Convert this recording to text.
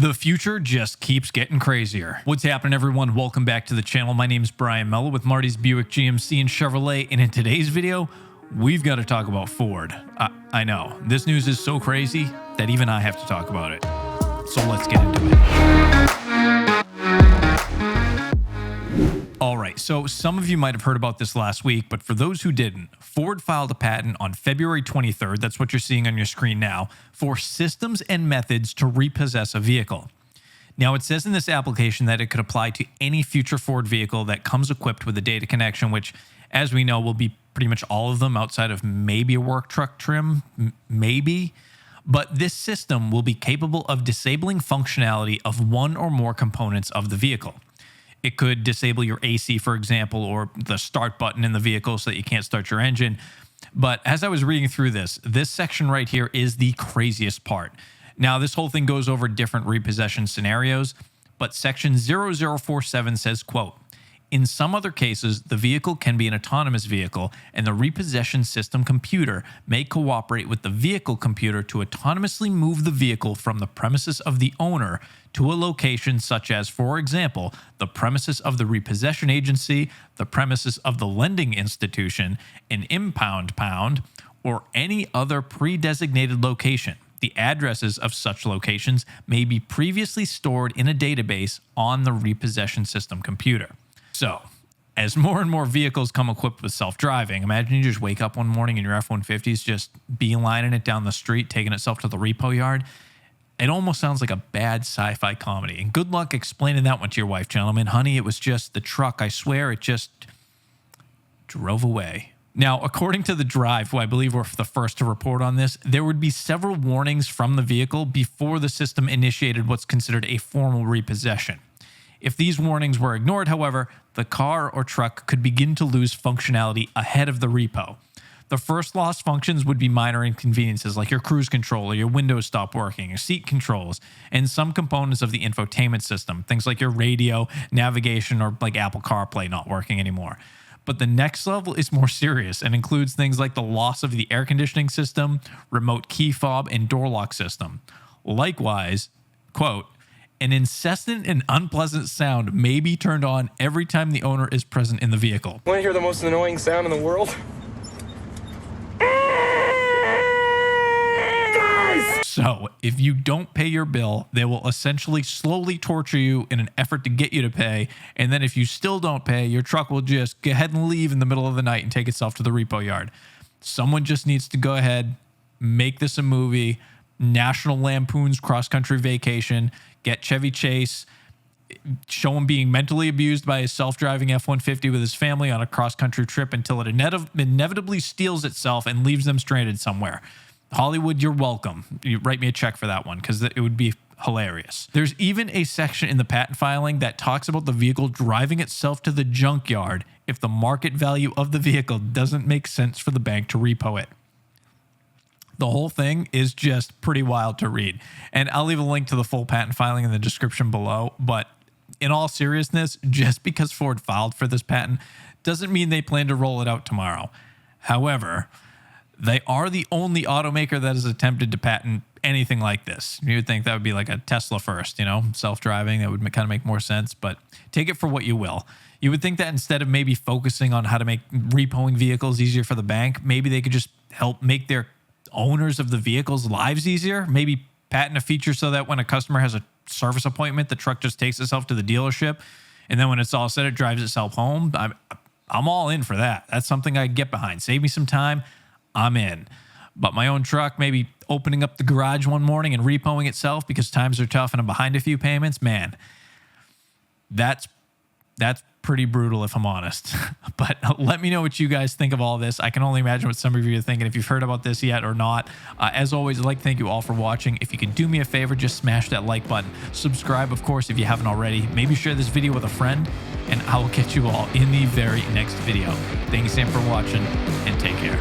The future just keeps getting crazier. What's happening, everyone? Welcome back to the channel. My name's Brian Mello with Marty's Buick GMC and Chevrolet, and in today's video, we've got to talk about Ford. I know, this news is so crazy that even I have to talk about it. So let's get into it. All right, so some of you might have heard about this last week, but for those who didn't, Ford filed a patent on February 23rd, that's what you're seeing on your screen now, for systems and methods to repossess a vehicle. Now, it says in this application that it could apply to any future Ford vehicle that comes equipped with a data connection, which, as we know, will be pretty much all of them outside of maybe a work truck trim, maybe. But this system will be capable of disabling functionality of one or more components of the vehicle. It could disable your AC, for example, or the start button in the vehicle so that you can't start your engine. But as I was reading through this section right here is the craziest part. Now, this whole thing goes over different repossession scenarios, but section 0047 says, quote, "In some other cases, the vehicle can be an autonomous vehicle, and the repossession system computer may cooperate with the vehicle computer to autonomously move the vehicle from the premises of the owner to a location such as, for example, the premises of the repossession agency, the premises of the lending institution, an impound pound, or any other pre-designated location. The addresses of such locations may be previously stored in a database on the repossession system computer." So, as more and more vehicles come equipped with self-driving, imagine you just wake up one morning and your F-150 is just beelining it down the street, taking itself to the repo yard. It almost sounds like a bad sci-fi comedy. And good luck explaining that one to your wife, gentlemen. Honey, it was just the truck. I swear it just drove away. Now, according to The Drive, who I believe were the first to report on this, there would be several warnings from the vehicle before the system initiated what's considered a formal repossession. If these warnings were ignored, however, the car or truck could begin to lose functionality ahead of the repo. The first lost functions would be minor inconveniences like your cruise control or your windows stop working, your seat controls, and some components of the infotainment system, things like your radio, navigation, or like Apple CarPlay not working anymore. But the next level is more serious and includes things like the loss of the air conditioning system, remote key fob, and door lock system. Likewise, quote, "An incessant and unpleasant sound may be turned on every time the owner is present in the vehicle." Want to hear the most annoying sound in the world? So, if you don't pay your bill, they will essentially slowly torture you in an effort to get you to pay. And then if you still don't pay, your truck will just go ahead and leave in the middle of the night and take itself to the repo yard. Someone just needs to go ahead, make this a movie, National Lampoon's Cross-Country Vacation, get Chevy Chase, show him being mentally abused by his self-driving F-150 with his family on a cross-country trip until it inevitably steals itself and leaves them stranded somewhere. Hollywood, you're welcome. You write me a check for that one because it would be hilarious. There's even a section in the patent filing that talks about the vehicle driving itself to the junkyard if the market value of the vehicle doesn't make sense for the bank to repo it. The whole thing is just pretty wild to read. And I'll leave a link to the full patent filing in the description below. But in all seriousness, just because Ford filed for this patent doesn't mean they plan to roll it out tomorrow. However, they are the only automaker that has attempted to patent anything like this. You would think that would be like a Tesla first, you know, self-driving. That would kind of make more sense, but take it for what you will. You would think that instead of maybe focusing on how to make repoing vehicles easier for the bank, maybe they could just help make their owners of the vehicles' lives easier. Maybe patent a feature so that when a customer has a service appointment, the truck just takes itself to the dealership, and then when it's all set, it drives itself home. I'm all in for that. That's something I get behind. Save me some time. I'm in. But my own truck, maybe opening up the garage one morning and repoing itself because times are tough and I'm behind a few payments, man, that's pretty brutal if I'm honest. But let me know what you guys think of all this. I can only imagine what some of you are thinking if you've heard about this yet or not. As always, I'd like to thank you all for watching. If you could do me a favor, just smash that like button. Subscribe, of course, if you haven't already. Maybe share this video with a friend, and I will catch you all in the very next video. Thanks again for watching, and take care.